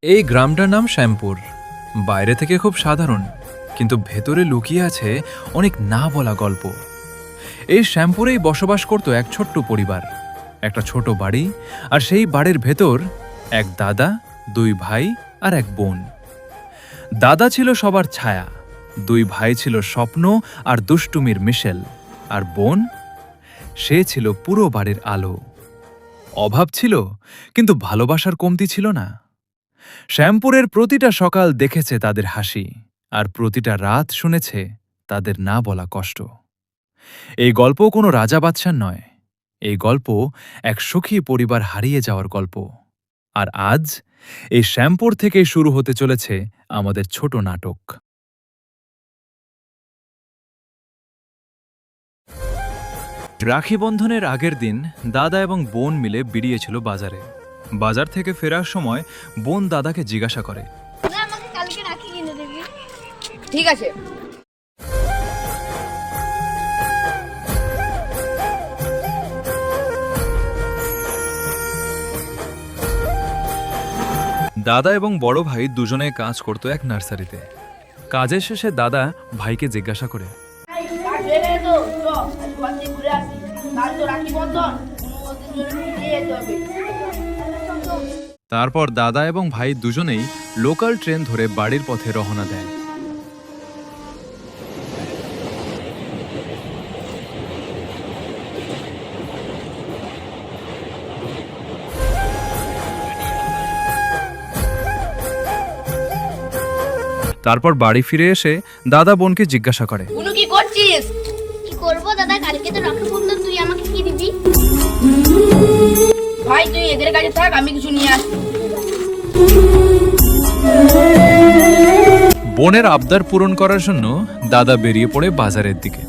এই গ্রামটার নাম শ্যামপুর। বাইরে থেকে খুব সাধারণ, কিন্তু ভেতরে লুকিয়ে আছে অনেক না বলা গল্প। এই শ্যামপুরেই বসবাস করত এক ছোট্ট পরিবার, একটা ছোট বাড়ি, আর সেই বাড়ির ভেতর এক দাদা, দুই ভাই আর এক বোন। দাদা ছিল সবার ছায়া, দুই ভাই ছিল স্বপ্ন আর দুষ্টুমির মিশেল, আর বোন, সে ছিল পুরো বাড়ির আলো। অভাব ছিল, কিন্তু ভালোবাসার কমতি ছিল না। শ্যামপুরের প্রতিটা সকাল দেখেছে তাদের হাসি, আর প্রতিটা রাত শুনেছে তাদের না বলা কষ্ট। এই গল্প কোনো রাজা বাদশার নয়, এই গল্প এক সুখী পরিবার হারিয়ে যাওয়ার গল্প। আর আজ এই শ্যামপুর থেকেই শুরু হতে চলেছে আমাদের ছোট নাটক। রাখি বন্ধনের আগের দিন দাদা এবং বোন মিলে বেরিয়েছিল বাজারে। বাজার থেকে ফেরার সময় বোন দাদাকে জিজ্ঞাসা করে, আমাকে কালকে রাখি কিনে দিবি? ঠিক আছে। দাদা এবং বড় ভাই দুজনে কাজ করত এক নার্সারিতে। কাজের শেষে দাদা ভাইকে জিজ্ঞাসা করে, তারপর দাদা এবং ভাই দুজনেই লোকাল ট্রেন ধরে বাড়ির পথে রওনা দেয়। তারপর বাড়ি ফিরে এসে দাদা বোনকে জিজ্ঞাসা করে, বুনু কি করছিস? কি করব দাদা, কালকে তো রাখি বন্ধন, তুই আমাকে কি দিবি? ভাই তুই এদের কাছে থাক, আমি কিছু নিয়ে আসছি। বোনের আবদার পূরণ করার জন্য দাদা বেরিয়ে পড়ে বাজারের দিকে।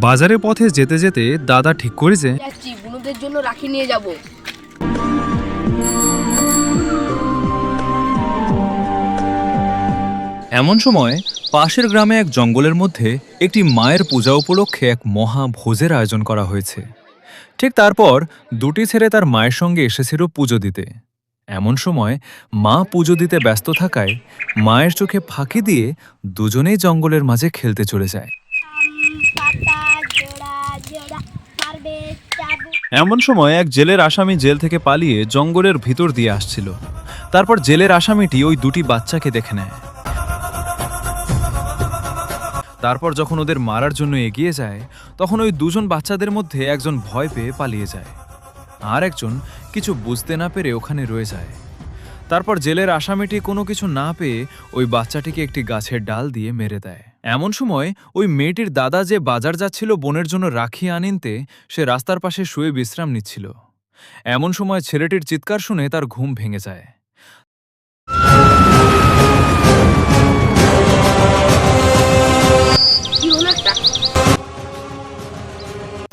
বাজারের পথে যেতে যেতে দাদা ঠিক করে যে যাচ্ছি, বুনুদের জন্য রাখি নিয়ে যাব। এমন সময় পাশের গ্রামে এক জঙ্গলের মধ্যে একটি মায়ের পূজা উপলক্ষে এক মহা ভোজের আয়োজন করা হয়েছে। ঠিক তারপর দুটি ছেলে তার মায়ের সঙ্গে এসেছিল পুজো দিতে। এমন সময় মা পুজো দিতে ব্যস্ত থাকায় মায়ের চোখে ফাঁকি দিয়ে দুজনেই জঙ্গলের মাঝে খেলতে চলে যায়। এমন সময় এক জেলের আসামি জেল থেকে পালিয়ে জঙ্গলের ভিতর দিয়ে আসছিল। তারপর জেলের আসামিটি ওই দুটি বাচ্চাকে দেখে নেয়। তারপর যখন ওদের মারার জন্য এগিয়ে যায়, তখন ওই দুজন বাচ্চাদের মধ্যে একজন ভয় পেয়ে পালিয়ে যায়, আর একজন কিছু বুঝতে না পেরে ওখানে রয়ে যায়। তারপর জেলের আসামিটি কোনো কিছু না পেয়ে ওই বাচ্চাটিকে একটি গাছের ডাল দিয়ে মেরে দেয়। এমন সময় ওই মেয়েটির দাদা যে বাজার যাচ্ছিল বোনের জন্য রাখি আনিতে, সে রাস্তার পাশে শুয়ে বিশ্রাম নিচ্ছিল। এমন সময় ছেলেটির চিৎকার শুনে তার ঘুম ভেঙে যায়।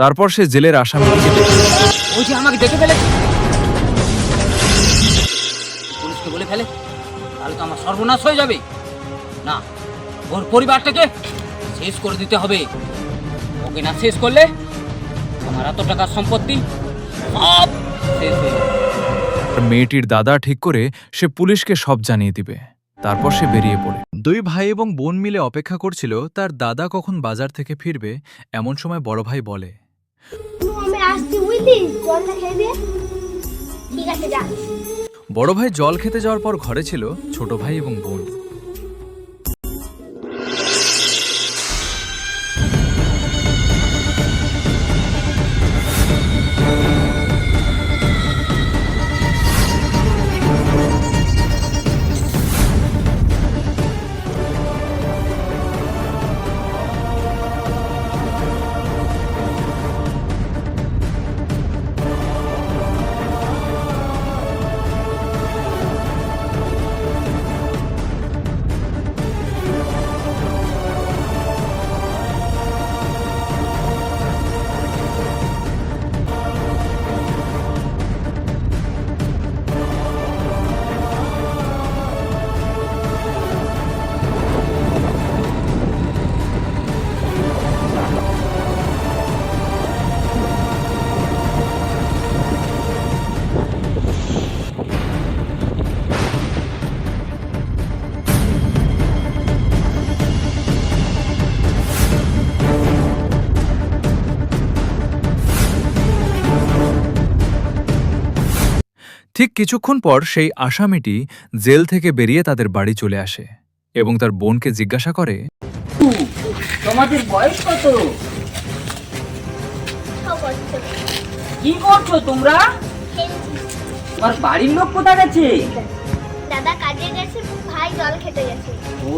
তারপর সে জেলের আসামিটিকে দেখে, ওই যে আমাকে দেখে ফেলেছে। পুলিশকে বলে ফেলে, তাহলে তো আমার সর্বনাশ হয়ে যাবে। না, ওর পরিবারটাকে শেষ করে দিতে হবে। ওকে না শেষ করলে আমার এত টাকার সম্পত্তি সব শেষ হয়ে যাবে। মেয়েটির দাদা ঠিক করে সে পুলিশকে সব জানিয়ে দিবে। তারপর সে বেরিয়ে পড়ে। দুই ভাই এবং বোন মিলে অপেক্ষা করছিল তার দাদা কখন বাজার থেকে ফিরবে। এমন সময় বড় ভাই বলে, আমি আসছি, বুঝলি, জলটা খেয়ে দে। ঠিক আছে, যা। বড় ভাই জল খেতে যাওয়ার পর ঘরে ছিল ছোট ভাই এবং বোন। ঠিক কিছুক্ষণ পর সেই আসামিটি জেল থেকে বেরিয়ে তাদের বাড়ি চলে আসে এবং তার বোনকে জিজ্ঞাসা করে, তোমাদের বয়স কত? 6 বছর। কি করছো তোমরা? খেলছি। তোমার বাড়ির লোক কোথায় গেছে? দাদা কাজে গেছে, ভাই জল খেতে গেছে। ও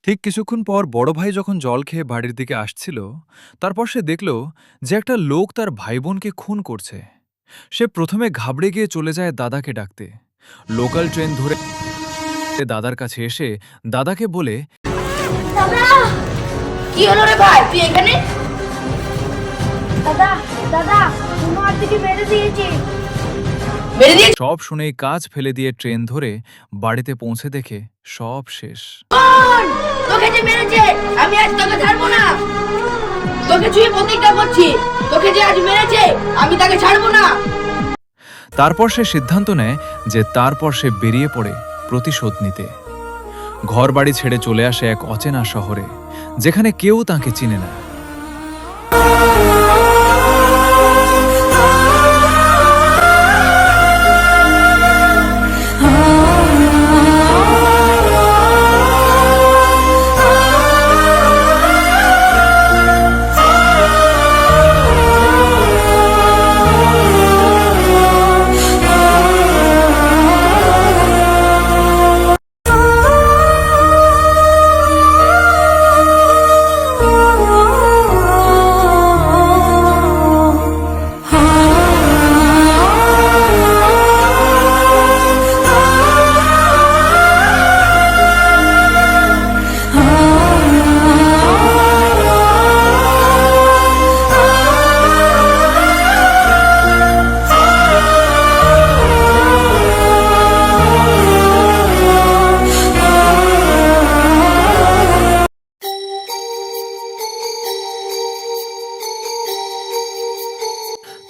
ঠিক কিছুক্ষণ পর বড় ভাই যখন জল খেয়ে বাড়ির দিকে আসছিল, তারপর সে দেখল যে একটা লোক তার ভাই বোনকে খুন করছে। সে প্রথমে ঘাবড়ে গিয়ে চলে যায় দাদাকে ডাকতে। লোকাল ট্রেন ধরে দাদার কাছে এসে দাদাকে বলে, দাদা, কি হলো রে ভাই, তুই এখানে? দাদা, দাদা, তোমার দিকে মেরে দিয়েছে। মেরে দিয়ে সব শুনেই কাজ ফেলে দিয়ে ট্রেন ধরে বাড়িতে পৌঁছে দেখে সব শেষ। তোকে যে মেরেছে, আমি আজ তোকে ছাড়বো না। তোকে ছুঁয়ে প্রতিজ্ঞা করছি, তোকে যে আজ মেরেছে আমি তাকে ছাড়বো না। তারপর সে সিদ্ধান্ত নেয় যে তারপর সে বেরিয়ে পড়ে প্রতিশোধ নিতে। ঘর বাড়ি ছেড়ে চলে আসে এক অচেনা শহরে, যেখানে কেউ তাকে চিনে না।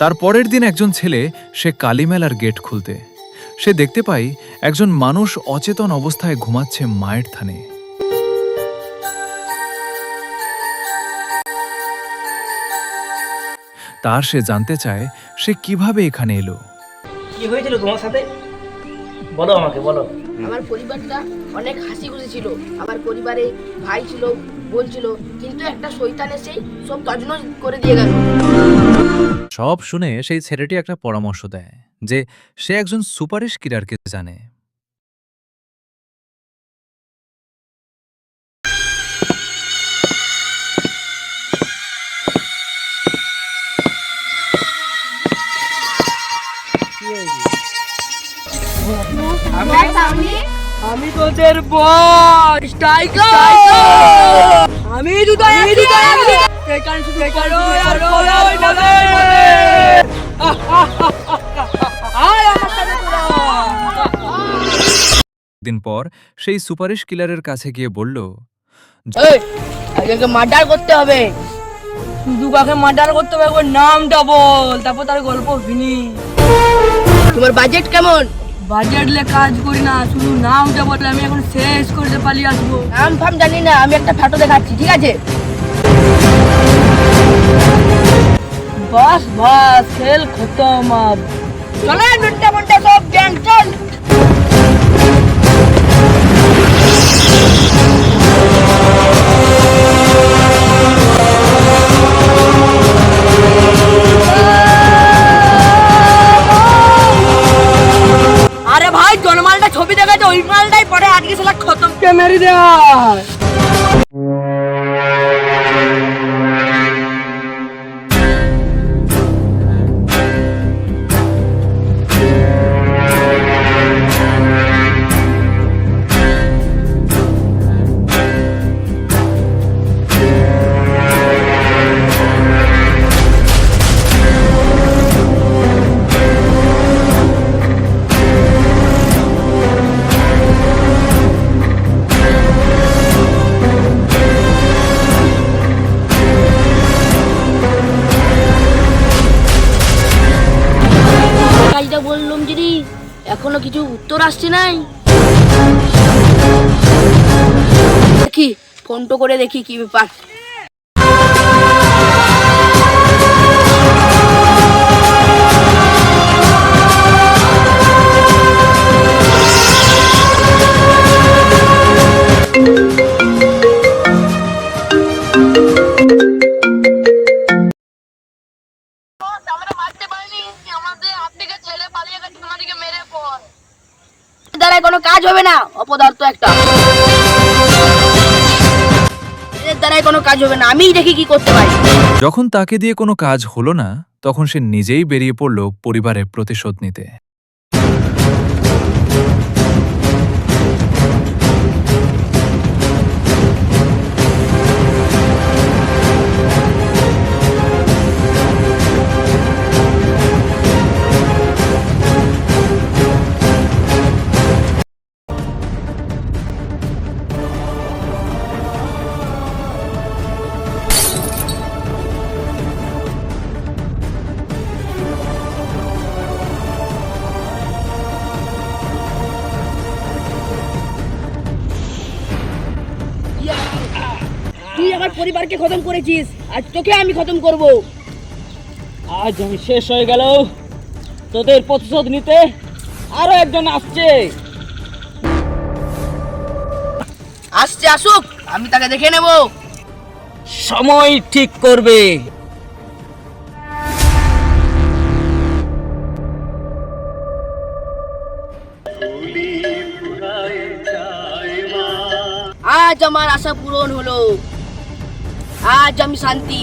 তার পরের দিন একজন ছেলে সে কালীমেলার গেট খুলতে। সে দেখতে পায় একজন মানুষ অচেতন অবস্থায় ঘুমাচ্ছে মায়ের থানে। তার সে জানতে চায় সে কিভাবে এখানে এলো। কি হয়েছিল তোমার সাথে? বলো আমাকে, বলো। আমার পরিবারটা অনেক হাসি খুশি ছিল। আমার পরিবারে ভাই ছিল, বোন ছিল, কিন্তু একটা শয়তান এসে সব তছনছ করে দিয়ে গেল। সব শুনে সেই ছেলেটি একটা পরামর্শ দেয় যে সে একজন সুপারিশ কিলারকে জানে। আমি তোদের বস টাইগার। আমি দুটাই দিন পর সেই সুপারিশ কিলারের কাছে গিয়ে বলল, আগে মার্ডার করতে হবে। শুধু কাকে মার্ডার করতে হবে, ওর নামটা বল, তারপর তার গল্প ফিনি। তোমার বাজেট কেমন? বাজেট লে কাজ করি না, শুধু নামটা বললে আমি এখন শেষ করতে পালিয়ে আসবো। নাম ফাম জানি না, আমি একটা ফটো দেখাচ্ছি, ঠিক আছে? বাস বাস, খেল খতম। আব চলে মিনটা মিনটা সব গ্যাং চল। আরে ভাই, জনমালটা ছবি দেখাচ্ছে, ওই মালটাই পরে আজকে শালা খতম কে মেরে দেয়। কাজটা বললাম যদি এখনো কিছু উত্তর আসছে নাই। দেখি ফোন তো করে দেখি কি ব্যাপার। দ্বারাই কোনো কাজ হবে না, অপদার্থ একটা। এর দ্বারাই কোনো কাজ হবে না, আমিই দেখি কি করতে পারি। যখন তাকে দিয়ে কোনো কাজ হলো না তখন সে নিজেই বেরিয়ে পড়ল পরিবারের প্রতিশোধ নিতে। তুই আমার পরিবারকে খতম করেছিস, আজ তোকে আমি খতম করব। আজ আমি শেষ হয়ে গেল, তোদের প্রতিশোধ নিতে আরো একজন আসছে। আসছে আসুক, আমি তাকে দেখে নেব। সময় ঠিক করবে। আজ আমার আশা পূরণ হলো, আজ আমি শান্তি।